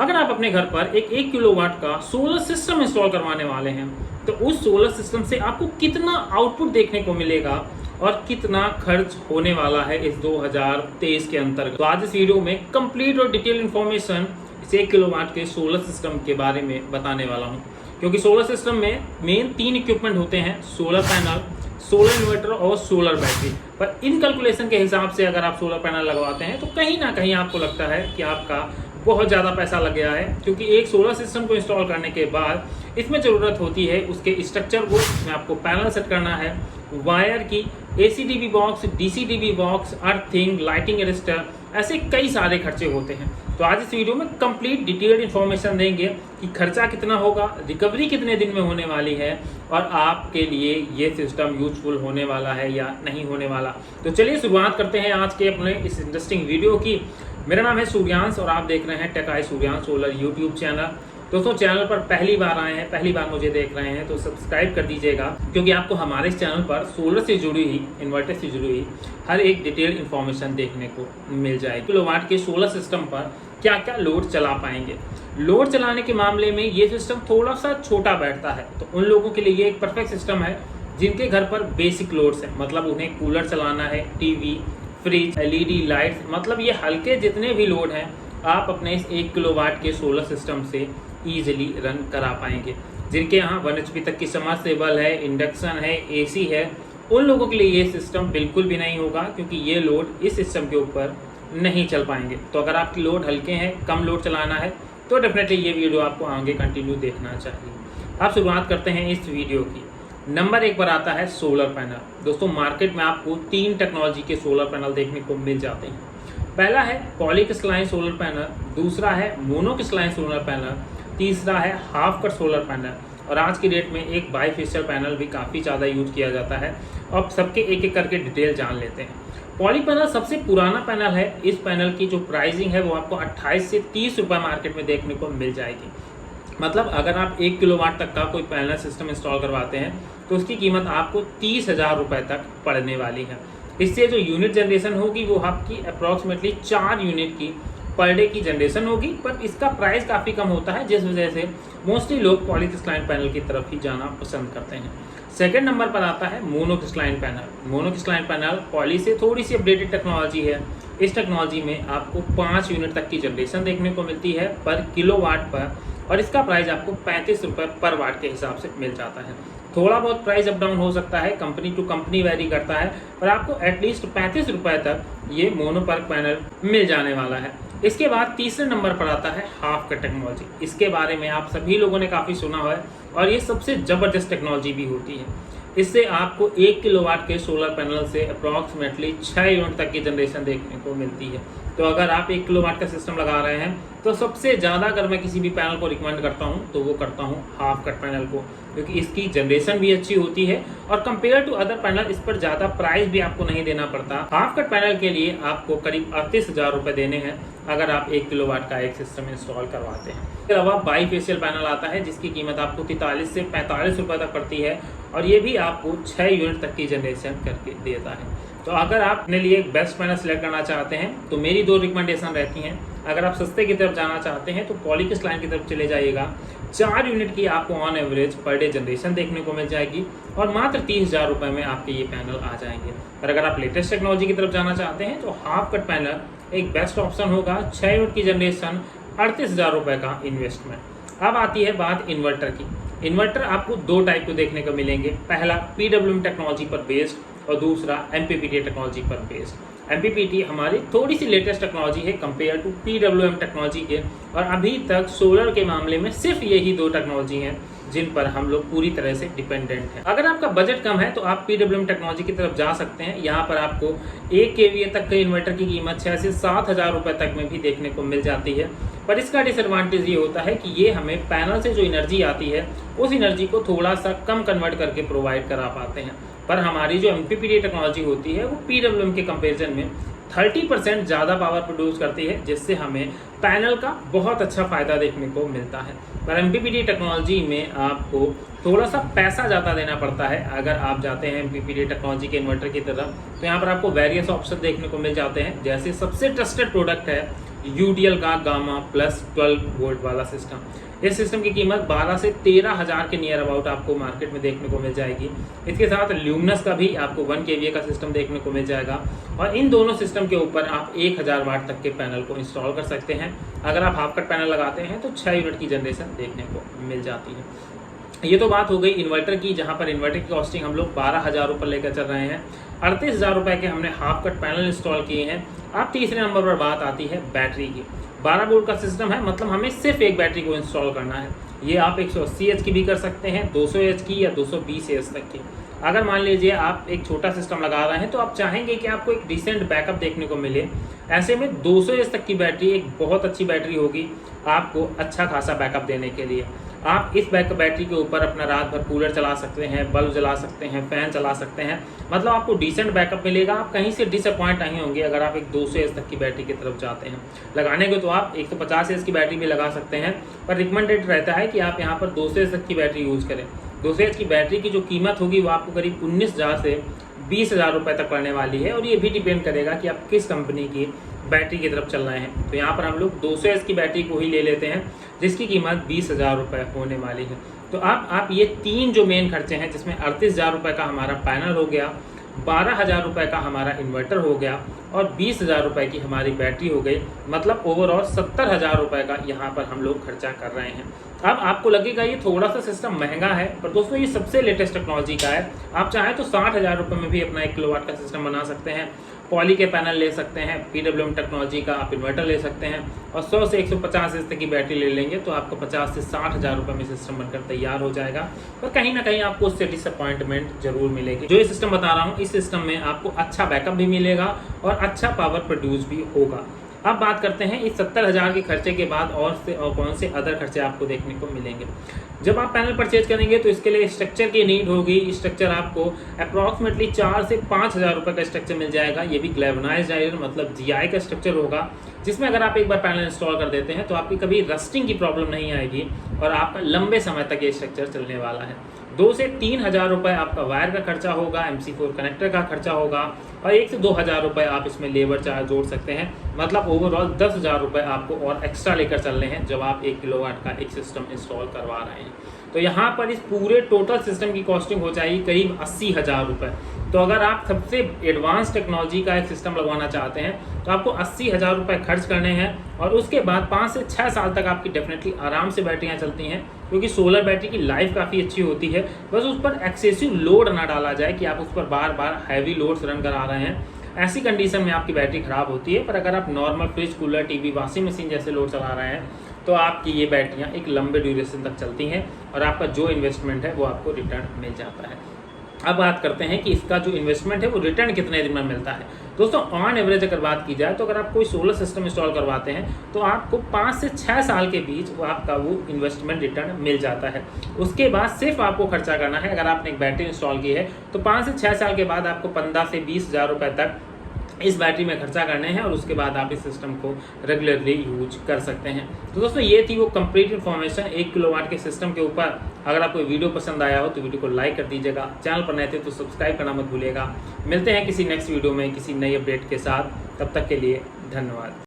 अगर आप अपने घर पर एक 1 किलोवाट का सोलर सिस्टम इंस्टॉल करवाने वाले हैं तो उस सोलर सिस्टम से आपको कितना आउटपुट देखने को मिलेगा और कितना खर्च होने वाला है इस 2023 के अंतर्गत। तो आज इस वीडियो में कंप्लीट और डिटेल इन्फॉर्मेशन इस 1 किलोवाट के सोलर सिस्टम के बारे में बताने वाला हूं, क्योंकि सोलर सिस्टम में मेन 3 इक्विपमेंट होते हैं: सोलर पैनल, सोलर इन्वर्टर और सोलर बैटरी। पर इन कैलकुलेशन के हिसाब से अगर आप सोलर पैनल लगवाते हैं तो कहीं ना कहीं आपको लगता है कि आपका बहुत ज़्यादा पैसा लग गया है, क्योंकि एक सोलर सिस्टम को इंस्टॉल करने के बाद इसमें ज़रूरत होती है उसके स्ट्रक्चर को, इसमें आपको पैनल सेट करना है, वायर की, ACDB box, DCDB box, earthing, lighting arrester, ऐसे कई सारे खर्चे होते हैं। तो आज इस वीडियो में कंप्लीट डिटेल्ड इन्फॉर्मेशन देंगे कि खर्चा कितना होगा, रिकवरी कितने दिन में होने वाली है और आपके लिए ये सिस्टम यूजफुल होने वाला है या नहीं होने वाला। तो चलिए शुरुआत करते हैं आज के अपने इस इंटरेस्टिंग वीडियो की। मेरा नाम है सूर्यांश और आप देख रहे हैं tech eye Suryansh solar YouTube channel. दोस्तों, चैनल पर पहली बार आए हैं, पहली बार मुझे देख रहे हैं तो सब्सक्राइब कर दीजिएगा, क्योंकि आपको हमारे इस चैनल पर सोलर से जुड़ी हुई, इन्वर्टर से जुड़ी हुई हर एक डिटेल इन्फॉर्मेशन देखने को मिल जाएगी। किलोवाट के सोलर सिस्टम पर क्या क्या लोड चला पाएंगे। लोड चलाने के मामले में ये सिस्टम थोड़ा सा छोटा बैठता है, तो उन लोगों के लिए ये एक परफेक्ट सिस्टम है जिनके घर पर बेसिक लोड्स है, मतलब उन्हें कूलर चलाना है, टीवी, फ्रिज, एलईडी लाइट्स, मतलब ये हल्के जितने भी लोड हैं आप अपने इस 1 किलोवाट के सोलर सिस्टम से ईजिली रन करा पाएंगे। जिनके यहाँ 1 HP तक की समरसेबल है, इंडक्शन है, एसी है, उन लोगों के लिए ये सिस्टम बिल्कुल भी नहीं होगा, क्योंकि ये लोड इस सिस्टम के ऊपर नहीं चल पाएंगे। तो अगर आपकी लोड हल्के हैं, कम लोड चलाना है, तो डेफिनेटली ये वीडियो आपको आगे कंटिन्यू देखना चाहिए। आप शुरुआत करते हैं इस वीडियो की। नंबर 1 पर आता है सोलर पैनल। दोस्तों, मार्केट में आपको 3 टेक्नोलॉजी के सोलर पैनल देखने को मिल जाते हैं। पहला है पॉलीक्रिस्टलाइन सोलर पैनल, दूसरा है मोनोक्रिस्टलाइन सोलर पैनल, तीसरा है हाफ कट सोलर पैनल, और आज की डेट में एक बाईफेशियल पैनल भी काफ़ी ज़्यादा यूज किया जाता है। अब सबके एक एक करके डिटेल जान लेते हैं। पॉली पैनल सबसे पुराना पैनल है। इस पैनल की जो प्राइसिंग है वो आपको 28 से 30 रुपये मार्केट में देखने को मिल जाएगी। मतलब अगर आप 1 किलोवाट तक का कोई पैनल सिस्टम इंस्टॉल करवाते हैं तो उसकी कीमत आपको 30,000 रुपये तक पड़ने वाली है। इससे जो यूनिट जनरेशन होगी वो आपकी अप्रॉक्सीमेटली 4 यूनिट की पर डे की जनरेशन होगी, पर इसका प्राइस काफ़ी कम होता है, जिस वजह से मोस्टली लोग पॉलीक्रिस्टलाइन पैनल की तरफ ही जाना पसंद करते हैं। सेकंड नंबर पर आता है monocrystalline panel. Monocrystalline panel poly से थोड़ी सी अपडेटेड टेक्नोलॉजी है। इस टेक्नोलॉजी में आपको 5 यूनिट तक की जनरेशन देखने को मिलती है पर किलोवाट पर, और इसका प्राइस आपको 35 रुपये पर वाट के हिसाब से मिल जाता है। थोड़ा बहुत प्राइस अप डाउन हो सकता है, कंपनी टू कंपनी वेरी करता है, पर आपको एटलीस्ट 35 रुपये तक ये मोनोपर्क पैनल मिल जाने वाला है। इसके बाद तीसरे नंबर पर आता है हाफ कट टेक्नोलॉजी। इसके बारे में आप सभी लोगों ने काफ़ी सुना है और ये सबसे ज़बरदस्त टेक्नोलॉजी भी होती है। इससे आपको 1 किलोवाट के सोलर पैनल से अप्रॉक्सीमेटली 6 यूनिट तक की जनरेशन देखने को मिलती है। तो अगर आप 1 किलोवाट का सिस्टम लगा रहे हैं तो सबसे ज़्यादा अगर मैं किसी भी पैनल को रिकमेंड करता हूँ तो वो करता हूँ हाफ कट पैनल को, क्योंकि इसकी जनरेशन भी अच्छी होती है और कंपेयर टू अदर पैनल इस पर ज़्यादा प्राइस भी आपको नहीं देना पड़ता। हाफ कट पैनल के लिए आपको करीब 38,000 रुपये देने हैं अगर आप 1 किलोवाट का एक सिस्टम इंस्टॉल करवाते हैं। इसके अलावा बाईफेशियल पैनल आता है जिसकी कीमत आपको 43 से 45 रुपये तक पड़ती है और ये भी आपको 6 यूनिट तक की जनरेशन करके देता है। तो अगर आप अपने लिए एक बेस्ट पैनल सेलेक्ट करना चाहते हैं तो मेरी 2 रिकमेंडेशन रहती हैं। अगर आप सस्ते की तरफ जाना चाहते हैं तो पॉलीक्रिस्टलाइन की तरफ चले जाइएगा। 4 यूनिट की आपको on average per day generation देखने को मिल जाएगी और मात्र 30,000 रुपये में आपके ये पैनल आ जाएंगे। और अगर आप लेटेस्ट टेक्नोलॉजी की तरफ जाना चाहते हैं तो हाफ कट पैनल एक बेस्ट ऑप्शन होगा। 6 यूनिट की जनरेशन, 38,000 रुपये का इन्वेस्टमेंट। अब आती है बात इन्वर्टर की। इन्वर्टर आपको 2 टाइप के देखने को मिलेंगे। पहला PWM टेक्नोलॉजी पर बेस्ड और दूसरा MPPT टेक्नोलॉजी पर बेस्ड। MPPT हमारी थोड़ी सी लेटेस्ट टेक्नोलॉजी है कंपेयर टू PWM टेक्नोलॉजी के, और अभी तक सोलर के मामले में सिर्फ यही 2 टेक्नोलॉजी हैं जिन पर हम लोग पूरी तरह से डिपेंडेंट हैं। अगर आपका बजट कम है तो आप PWM टेक्नोलॉजी की तरफ जा सकते हैं। यहाँ पर आपको 1 kVA तक के इन्वर्टर की कीमत 6 से 7,000 रुपये तक में भी देखने को मिल जाती है। पर इसका डिसएडवांटेज ये होता है कि ये हमें पैनल से जो एनर्जी आती है उस एनर्जी को थोड़ा सा कम कन्वर्ट करके प्रोवाइड करा पाते हैं। पर हमारी जो MPPT टेक्नोलॉजी होती है वो PWM के कंपेरिजन में 30% ज़्यादा पावर प्रोड्यूस करती है, जिससे हमें पैनल का बहुत अच्छा फ़ायदा देखने को मिलता है। पर MPPT टेक्नोलॉजी में आपको थोड़ा सा पैसा ज़्यादा देना पड़ता है। अगर आप जाते हैं MPPT टेक्नोलॉजी के इन्वर्टर की तरफ तो यहाँ पर आपको वेरियस ऑप्शन देखने को मिल जाते हैं। जैसे सबसे ट्रस्टेड प्रोडक्ट है यूटीएल का गामा प्लस 12 वोल्ट वाला सिस्टम। इस सिस्टम की कीमत 12 से 13 हज़ार के नियर अबाउट आपको मार्केट में देखने को मिल जाएगी। इसके साथ ल्यूमिनस का भी आपको 1 kVA का सिस्टम देखने को मिल जाएगा और इन दोनों सिस्टम के ऊपर आप 1000 वाट तक के पैनल को इंस्टॉल कर सकते हैं। अगर आप हाफ कट पैनल लगाते हैं तो 6 यूनिट की जनरेशन देखने को मिल जाती है। ये तो बात हो गई इन्वर्टर की, जहाँ पर इन्वर्टर की कॉस्टिंग हम लोग 12,000 पर लेकर चल रहे हैं। 38,000 रुपये के हमने हाफ कट पैनल इंस्टॉल किए हैं। अब तीसरे नंबर पर बात आती है बैटरी की। 12 वोल्ट का सिस्टम है, मतलब हमें सिर्फ एक बैटरी को इंस्टॉल करना है। ये आप 180 एच की भी कर सकते हैं, 200 एच की या 220 एच तक की। अगर मान लीजिए आप एक छोटा सिस्टम लगा रहे हैं तो आप चाहेंगे कि आपको एक डिसेंट बैकअप देखने को मिले, ऐसे में 200 एच तक की बैटरी एक बहुत अच्छी बैटरी होगी आपको अच्छा खासा बैकअप देने के लिए। आप इस बैटरी के ऊपर अपना रात भर कूलर चला सकते हैं, बल्ब जला सकते हैं, फ़ैन चला सकते हैं, मतलब आपको डिसेंट बैकअप मिलेगा। आप कहीं से डिसअपॉइंट नहीं होंगे अगर आप एक 200 एच तक की बैटरी की तरफ जाते हैं। लगाने को तो आप 150 एच की बैटरी भी लगा सकते हैं, पर रिकमेंडेड रहता है कि आप यहाँ पर 200 एच तक की बैटरी यूज़ करें। 200 एच की बैटरी की जो कीमत होगी वो आपको करीब 19,000 से 20,000 रुपये तक पड़ने वाली है और ये भी डिपेंड करेगा कि आप किस कंपनी की बैटरी की तरफ चल रहे हैं। तो यहाँ पर हम लोग 200 एच की बैटरी को ही ले लेते हैं जिसकी कीमत 20,000 रुपये होने वाली है। तो अब आप ये 3 जो मेन खर्चे हैं, जिसमें 38,000 रुपये का हमारा पैनल हो गया, 12,000 रुपये का हमारा इन्वर्टर हो गया और 20,000 रुपये की हमारी बैटरी हो गई, मतलब ओवरऑल 70,000 रुपये का यहाँ पर हम लोग खर्चा कर रहे हैं। अब आपको लगेगा ये थोड़ा सा सिस्टम महंगा है, पर दोस्तों ये सबसे लेटेस्ट टेक्नोलॉजी का है। आप चाहें तो 60,000 रुपये में भी अपना 1 किलोवाट का सिस्टम बना सकते हैं। पॉली के पैनल ले सकते हैं, PWM टेक्नोलॉजी का आप इन्वर्टर ले सकते हैं और 100 से 150 एच तक की बैटरी ले लेंगे तो आपको 50 से 60,000 रुपये में सिस्टम बनकर तैयार हो जाएगा। पर कहीं ना कहीं आपको उससे डिसअपॉइंटमेंट जरूर मिलेगी। जो ये सिस्टम बता रहा हूँ, इस सिस्टम में आपको अच्छा बैकअप भी मिलेगा और अच्छा पावर प्रोड्यूस भी होगा। अब बात करते हैं इस 70,000 के खर्चे के बाद और कौन से अदर खर्चे आपको देखने को मिलेंगे। जब आप पैनल परचेज करेंगे तो इसके लिए स्ट्रक्चर की नीड होगी। स्ट्रक्चर आपको अप्रॉक्सीमेटली 4 से 5,000 रुपये का स्ट्रक्चर मिल जाएगा। ये भी ग्लैवनाइज्ड आयरन मतलब GI का स्ट्रक्चर होगा, जिसमें अगर आप एक बार पैनल इंस्टॉल कर देते हैं तो आपकी कभी रस्टिंग की प्रॉब्लम नहीं आएगी और आपका लंबे समय तक ये स्ट्रक्चर चलने वाला है। 2 से 3,000 रुपये आपका वायर का खर्चा होगा, MC4 कनेक्टर का खर्चा होगा और 1 से 2,000 रुपये आप इसमें लेबर चार्ज जोड़ सकते हैं। मतलब ओवरऑल 10,000 रुपये आपको और एक्स्ट्रा लेकर चलने हैं जब आप 1 किलोवाट का एक सिस्टम इंस्टॉल करवा रहे हैं। तो यहाँ पर इस पूरे टोटल सिस्टम की कॉस्टिंग हो जाएगी करीब 80,000 रुपये। तो अगर आप सबसे एडवांस टेक्नोलॉजी का एक सिस्टम लगवाना चाहते हैं तो आपको 80,000 रुपये खर्च करने हैं और उसके बाद 5 से 6 साल तक आपकी डेफिनेटली आराम से बैटरियाँ चलती हैं, क्योंकि सोलर बैटरी की लाइफ काफ़ी अच्छी होती है। बस उस पर एक्सेसिव लोड ना डाला जाए कि आप उस पर बार बार हैवी लोड्स रन करा रहे हैं, ऐसी कंडीशन में आपकी बैटरी ख़राब होती है। पर अगर आप normal fridge, cooler, TV, washing machine जैसे लोड चला रहे हैं तो आपकी ये बैटरियाँ एक लंबे ड्यूरेशन तक चलती हैं और आपका जो इन्वेस्टमेंट है वो आपको रिटर्न मिल जाता है। अब बात करते हैं कि इसका जो इन्वेस्टमेंट है वो रिटर्न कितने दिन में मिलता है। दोस्तों ऑन एवरेज अगर बात की जाए तो अगर आप कोई सोलर सिस्टम इंस्टॉल करवाते हैं तो आपको 5 से 6 साल के बीच वो आपका वो इन्वेस्टमेंट रिटर्न मिल जाता है। उसके बाद सिर्फ आपको खर्चा करना है। अगर आपने एक बैटरी इंस्टॉल की है तो 5 से 6 साल के बाद आपको 15 से 20,000 रुपये तक इस बैटरी में खर्चा करने हैं और उसके बाद आप इस सिस्टम को रेगुलरली यूज कर सकते हैं। तो दोस्तों ये थी वो कंप्लीट इन्फॉर्मेशन 1 किलोवाट के सिस्टम के ऊपर। अगर आपको वीडियो पसंद आया हो तो वीडियो को लाइक कर दीजिएगा, चैनल पर नए थे तो सब्सक्राइब करना मत भूलिएगा। मिलते हैं किसी नेक्स्ट वीडियो में किसी नई अपडेट के साथ, तब तक के लिए धन्यवाद।